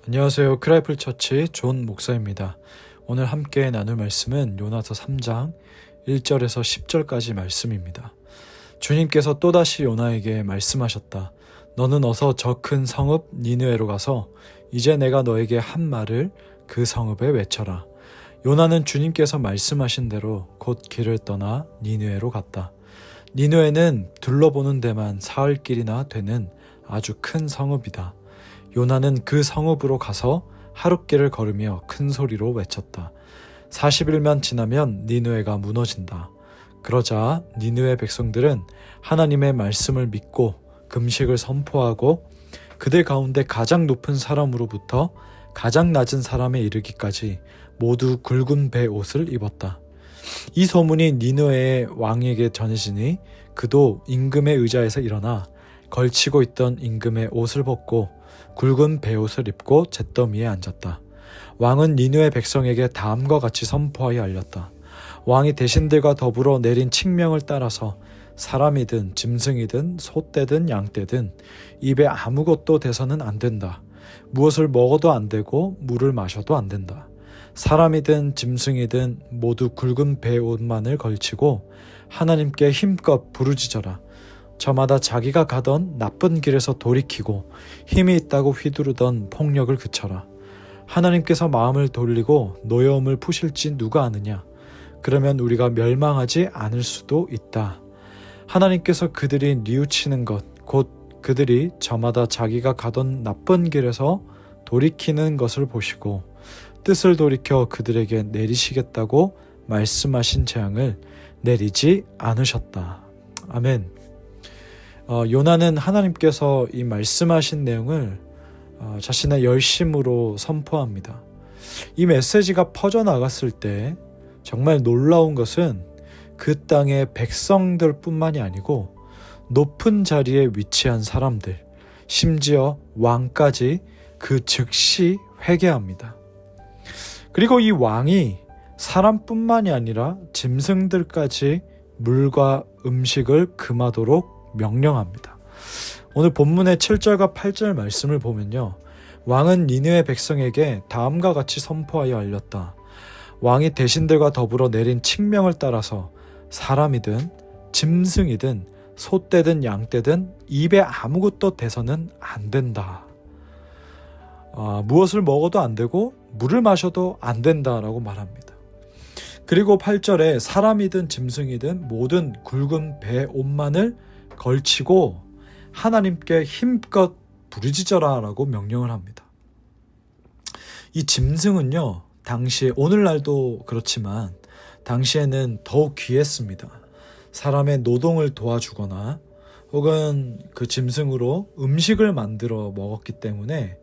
안녕하세요. 크라이플 처치 존 목사입니다. 오늘 함께 나눌 말씀은 요나서 3장 1절에서 10절까지 말씀입니다. 주님께서 또다시 요나에게 말씀하셨다. 너는 어서 저 큰 성읍 니느웨로 가서 이제 내가 너에게 한 말을 그 성읍에 외쳐라. 요나는 주님께서 말씀하신 대로 곧 길을 떠나 니느웨로 갔다. 니느웨는 둘러보는 데만 사흘 길이나 되는 아주 큰 성읍이다. 요나는 그 성읍으로 가서 하룻길을 걸으며 큰 소리로 외쳤다. 40일만 지나면 니느웨가 무너진다. 그러자 니느웨 백성들은 하나님의 말씀을 믿고 금식을 선포하고 그들 가운데 가장 높은 사람으로부터 가장 낮은 사람에 이르기까지 모두 굵은 배 옷을 입었다. 이 소문이 니느웨의 왕에게 전해지니 그도 임금의 의자에서 일어나 걸치고 있던 임금의 옷을 벗고 굵은 베옷을 입고 잿더미에 앉았다. 왕은 니느웨 백성에게 다음과 같이 선포하여 알렸다. 왕이 대신들과 더불어 내린 칙명을 따라서 사람이든 짐승이든 소떼든 양떼든 입에 아무것도 대서는 안 된다. 무엇을 먹어도 안 되고 물을 마셔도 안 된다. 사람이든 짐승이든 모두 굵은 베옷만을 걸치고 하나님께 힘껏 부르짖어라. 저마다 자기가 가던 나쁜 길에서 돌이키고 힘이 있다고 휘두르던 폭력을 그쳐라. 하나님께서 마음을 돌리고 노여움을 푸실지 누가 아느냐. 그러면 우리가 멸망하지 않을 수도 있다. 하나님께서 그들이 뉘우치는 것, 곧 그들이 저마다 자기가 가던 나쁜 길에서 돌이키는 것을 보시고 뜻을 돌이켜 그들에게 내리시겠다고 말씀하신 재앙을 내리지 않으셨다. 아멘. 요나는 하나님께서 이 말씀하신 내용을 자신의 열심으로 선포합니다. 이 메시지가 퍼져나갔을 때 정말 놀라운 것은 그 땅의 백성들 뿐만이 아니고 높은 자리에 위치한 사람들, 심지어 왕까지 그 즉시 회개합니다. 그리고 이 왕이 사람뿐만이 아니라 짐승들까지 물과 음식을 금하도록 명령합니다. 오늘 본문의 7절과 8절 말씀을 보면요. 왕은 니느웨 백성에게 다음과 같이 선포하여 알렸다. 왕이 대신들과 더불어 내린 칙명을 따라서 사람이든 짐승이든 소떼든 양떼든 입에 아무것도 대서는 안 된다. 무엇을 먹어도 안 되고 물을 마셔도 안 된다라고 말합니다. 그리고 8절에 사람이든 짐승이든 모든 굵은 배 옷만을 걸치고 하나님께 힘껏 부르짖어라 라고 명령을 합니다. 이 짐승은요, 당시에 오늘날도 그렇지만 당시에는 더욱 귀했습니다. 사람의 노동을 도와주거나 혹은 그 짐승으로 음식을 만들어 먹었기 때문에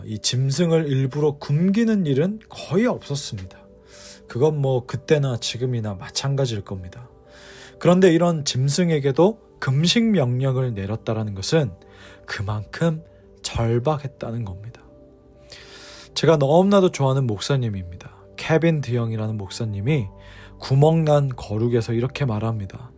이 짐승을 일부러 굶기는 일은 거의 없었습니다. 그건 뭐 그때나 지금이나 마찬가지일 겁니다. 그런데 이런 짐승에게도 금식 명령을 내렸다는 것은 그만큼 절박했다는 겁니다. 제가 너무나도 좋아하는 목사님입니다. 케빈 드영이라는 목사님이 구멍난 거룩에서 이렇게 말합니다.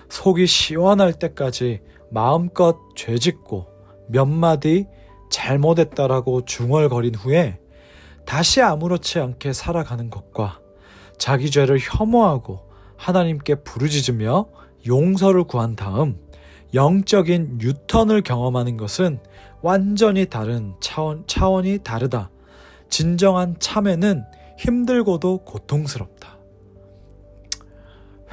속이 시원할 때까지 마음껏 죄짓고 몇 마디 잘못했다라고 중얼거린 후에 다시 아무렇지 않게 살아가는 것과 자기 죄를 혐오하고 하나님께 부르짖으며 용서를 구한 다음 영적인 유턴을 경험하는 것은 완전히 다른 차원이 다르다. 진정한 참회는 힘들고도 고통스럽다.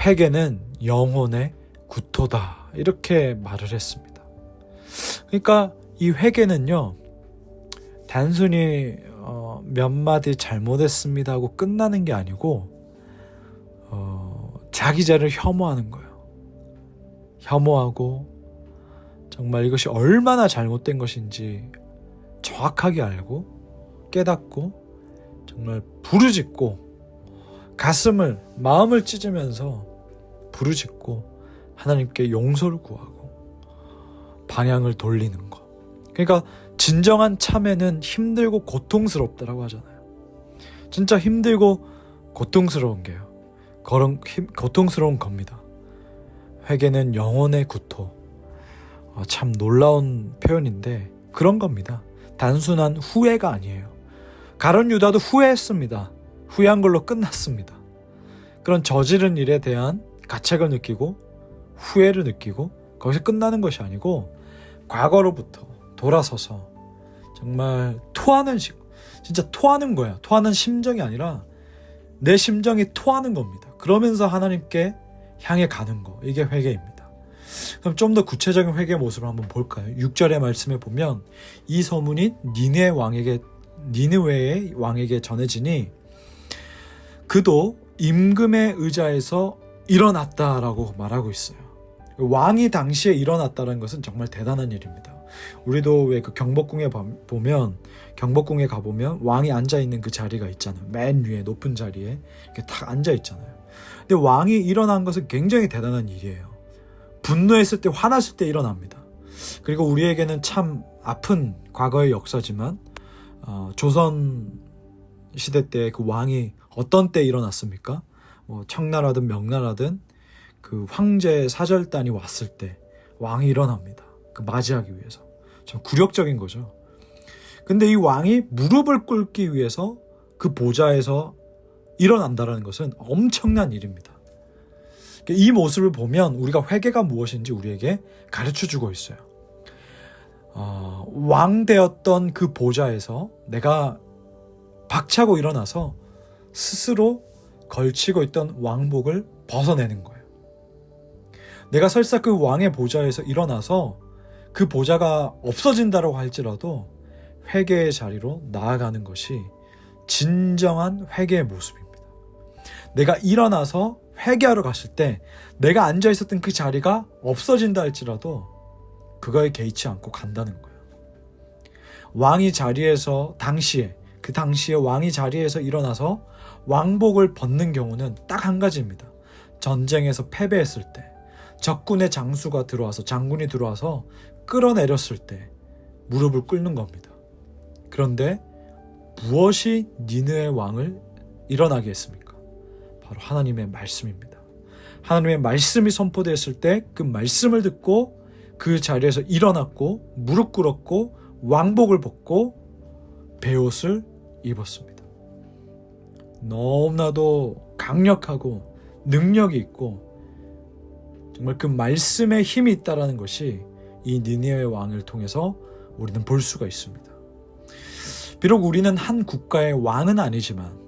회개는 영혼의 구토다. 이렇게 말을 했습니다. 그러니까 이 회개는요, 단순히 몇 마디 잘못했습니다 하고 끝나는 게 아니고 자기 죄를 혐오하는 거예요. 혐오하고 정말 이것이 얼마나 잘못된 것인지 정확하게 알고 깨닫고 정말 부르짖고 마음을 찢으면서 부르짖고 하나님께 용서를 구하고 방향을 돌리는 것. 그러니까 진정한 참회는 힘들고 고통스럽다라고 하잖아요. 진짜 힘들고 고통스러운 게요. 고통스러운 겁니다. 회개는 영혼의 구토. 참 놀라운 표현인데 그런 겁니다. 단순한 후회가 아니에요. 가룟 유다도 후회했습니다. 후회한 걸로 끝났습니다. 그런 저지른 일에 대한 가책을 느끼고 후회를 느끼고 거기서 끝나는 것이 아니고 과거로부터 돌아서서 정말 진짜 토하는 거야. 토하는 심정이 아니라 내 심정이 토하는 겁니다. 그러면서 하나님께 향해 가는 거, 이게 회개입니다. 그럼 좀 더 구체적인 회개 모습을 한번 볼까요? 6절의 말씀에 보면 이 소문이 니느웨의 왕에게 전해지니 그도 임금의 의자에서 일어났다라고 말하고 있어요. 왕이 당시에 일어났다는 것은 정말 대단한 일입니다. 우리도 왜 그 경복궁에 가보면 왕이 앉아있는 그 자리가 있잖아요. 맨 위에 높은 자리에 이렇게 탁 앉아있잖아요. 근데 왕이 일어난 것은 굉장히 대단한 일이에요. 분노했을 때, 화났을 때 일어납니다. 그리고 우리에게는 참 아픈 과거의 역사지만 조선 시대 때 그 왕이 어떤 때 일어났습니까? 청나라든 명나라든 그 황제 사절단이 왔을 때 왕이 일어납니다. 그 맞이하기 위해서. 참 굴욕적인 거죠. 근데 이 왕이 무릎을 꿇기 위해서 그 보좌에서 일어난다는 것은 엄청난 일입니다. 이 모습을 보면 우리가 회개가 무엇인지 우리에게 가르쳐주고 있어요. 왕 되었던 그 보좌에서 내가 박차고 일어나서 스스로 걸치고 있던 왕복을 벗어내는 거예요. 내가 설사 그 왕의 보좌에서 일어나서 그 보좌가 없어진다고 할지라도 회개의 자리로 나아가는 것이 진정한 회개의 모습입니다. 내가 일어나서 회개하러 갔을 때 내가 앉아 있었던 그 자리가 없어진다 할지라도 그거에 개의치 않고 간다는 거예요. 왕이 자리에서 그 당시에 왕이 자리에서 일어나서 왕복을 벗는 경우는 딱 한 가지입니다. 전쟁에서 패배했을 때, 적군의 장군이 들어와서 끌어내렸을 때 무릎을 꿇는 겁니다. 그런데 무엇이 니느의 왕을 일어나게 했습니까? 바로 하나님의 말씀입니다. 하나님의 말씀이 선포되었을 때 그 말씀을 듣고 그 자리에서 일어났고 무릎 꿇었고 왕복을 벗고 베옷을 입었습니다. 너무나도 강력하고 능력이 있고 정말 그 말씀에 힘이 있다는 것이 이 니느웨 왕을 통해서 우리는 볼 수가 있습니다. 비록 우리는 한 국가의 왕은 아니지만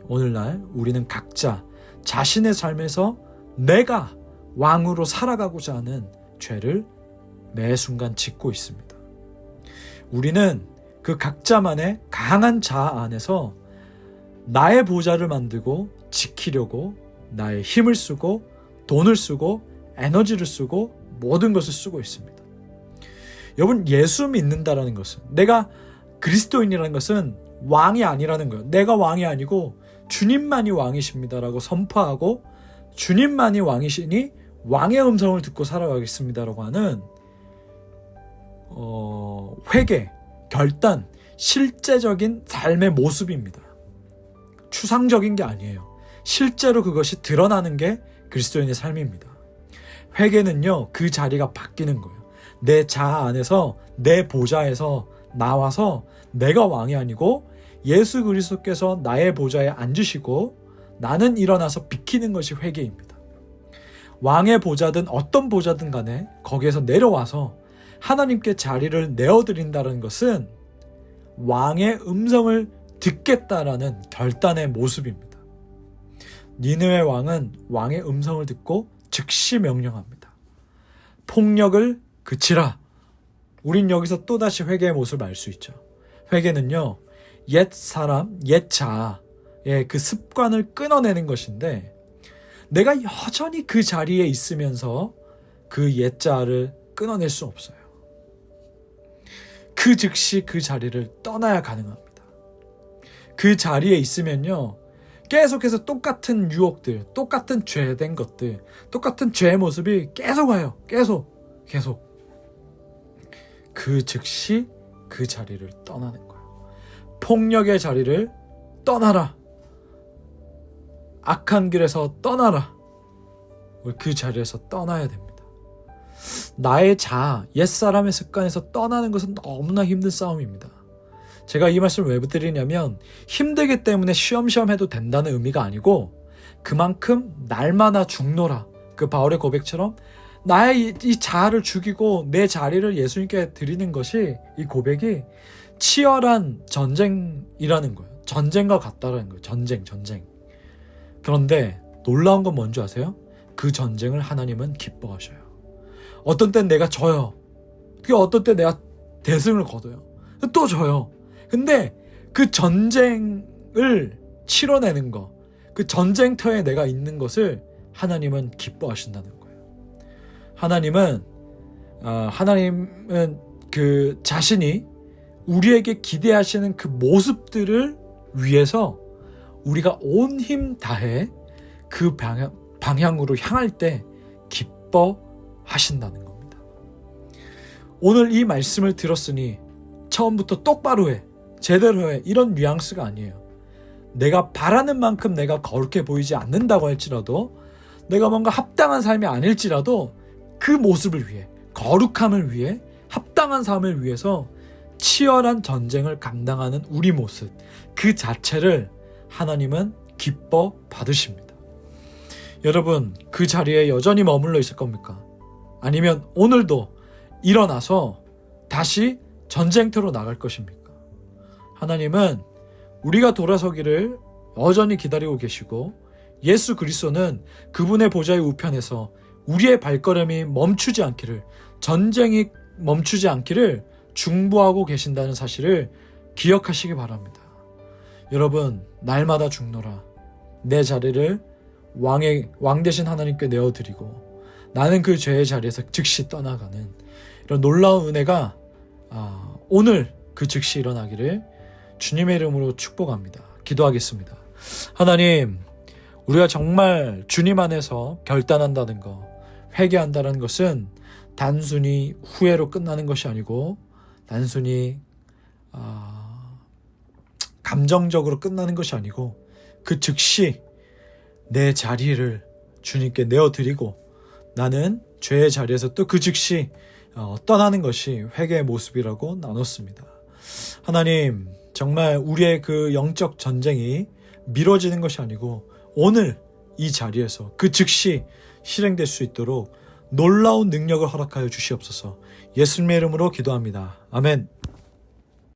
오늘날 우리는 각자 자신의 삶에서 내가 왕으로 살아가고자 하는 죄를 매 순간 짓고 있습니다. 우리는 그 각자만의 강한 자아 안에서 나의 보좌를 만들고 지키려고 나의 힘을 쓰고 돈을 쓰고 에너지를 쓰고 모든 것을 쓰고 있습니다. 여러분, 예수 믿는다라는 것은, 내가 그리스도인이라는 것은 왕이 아니라는 거예요. 내가 왕이 아니고 주님만이 왕이십니다라고 선포하고 주님만이 왕이시니 왕의 음성을 듣고 살아가겠습니다라고 하는 회개, 결단, 실제적인 삶의 모습입니다. 추상적인 게 아니에요. 실제로 그것이 드러나는 게 그리스도인의 삶입니다. 회개는요, 그 자리가 바뀌는 거예요. 내 자아 안에서, 내 보좌에서 나와서 내가 왕이 아니고 예수 그리스도께서 나의 보좌에 앉으시고 나는 일어나서 비키는 것이 회개입니다. 왕의 보좌든 어떤 보좌든 간에 거기에서 내려와서 하나님께 자리를 내어드린다는 것은 왕의 음성을 듣겠다라는 결단의 모습입니다. 니느웨 왕은 왕의 음성을 듣고 즉시 명령합니다. 폭력을 그치라. 우린 여기서 또다시 회개의 모습을 알 수 있죠. 회개는요, 옛 사람, 옛 자아의 그 습관을 끊어내는 것인데 내가 여전히 그 자리에 있으면서 그 옛 자아를 끊어낼 수 없어요. 그 즉시 그 자리를 떠나야 가능합니다. 그 자리에 있으면요, 계속해서 똑같은 유혹들, 똑같은 죄된 것들, 똑같은 죄의 모습이 계속 와요. 계속. 그 즉시 그 자리를 떠나는 거예요. 폭력의 자리를 떠나라. 악한 길에서 떠나라. 그 자리에서 떠나야 됩니다. 나의 자아, 옛사람의 습관에서 떠나는 것은 너무나 힘든 싸움입니다. 제가 이 말씀을 왜 드리냐면 힘들기 때문에 쉬엄쉬엄 해도 된다는 의미가 아니고 그만큼 날마다 죽노라. 그 바울의 고백처럼 나의 이 자아를 죽이고 내 자리를 예수님께 드리는 것이, 이 고백이 치열한 전쟁이라는 거예요. 전쟁과 같다라는 거예요. 전쟁. 그런데 놀라운 건 뭔지 아세요? 그 전쟁을 하나님은 기뻐하셔요. 어떤 땐 내가 져요. 그게 어떤 때 내가 대승을 거둬요. 또 져요. 근데 그 전쟁을 치러내는 거, 그 전쟁터에 내가 있는 것을 하나님은 기뻐하신다는 거예요. 하나님은 그 자신이 우리에게 기대하시는 그 모습들을 위해서 우리가 온 힘 다해 그 방향으로 향할 때 기뻐하신다는 겁니다. 오늘 이 말씀을 들었으니 처음부터 똑바로 해, 제대로 해, 이런 뉘앙스가 아니에요. 내가 바라는 만큼 내가 거룩해 보이지 않는다고 할지라도, 내가 뭔가 합당한 삶이 아닐지라도 그 모습을 위해, 거룩함을 위해, 합당한 삶을 위해서 치열한 전쟁을 감당하는 우리 모습, 그 자체를 하나님은 기뻐 받으십니다. 여러분, 그 자리에 여전히 머물러 있을 겁니까? 아니면 오늘도 일어나서 다시 전쟁터로 나갈 것입니까? 하나님은 우리가 돌아서기를 여전히 기다리고 계시고, 예수 그리스도는 그분의 보좌의 우편에서 우리의 발걸음이 멈추지 않기를, 전쟁이 멈추지 않기를 중보하고 계신다는 사실을 기억하시기 바랍니다. 여러분, 날마다 죽노라. 내 자리를 왕 되신 하나님께 내어드리고 나는 그 죄의 자리에서 즉시 떠나가는 이런 놀라운 은혜가 오늘 그 즉시 일어나기를 주님의 이름으로 축복합니다. 기도하겠습니다. 하나님, 우리가 정말 주님 안에서 결단한다는 것, 회개한다는 것은 단순히 후회로 끝나는 것이 아니고 단순히 감정적으로 끝나는 것이 아니고 그 즉시 내 자리를 주님께 내어드리고 나는 죄의 자리에서 또 그 즉시 떠나는 것이 회개의 모습이라고 나눴습니다. 하나님, 정말 우리의 그 영적 전쟁이 미뤄지는 것이 아니고 오늘 이 자리에서 그 즉시 실행될 수 있도록 놀라운 능력을 허락하여 주시옵소서. 예수님의 이름으로 기도합니다. 아멘.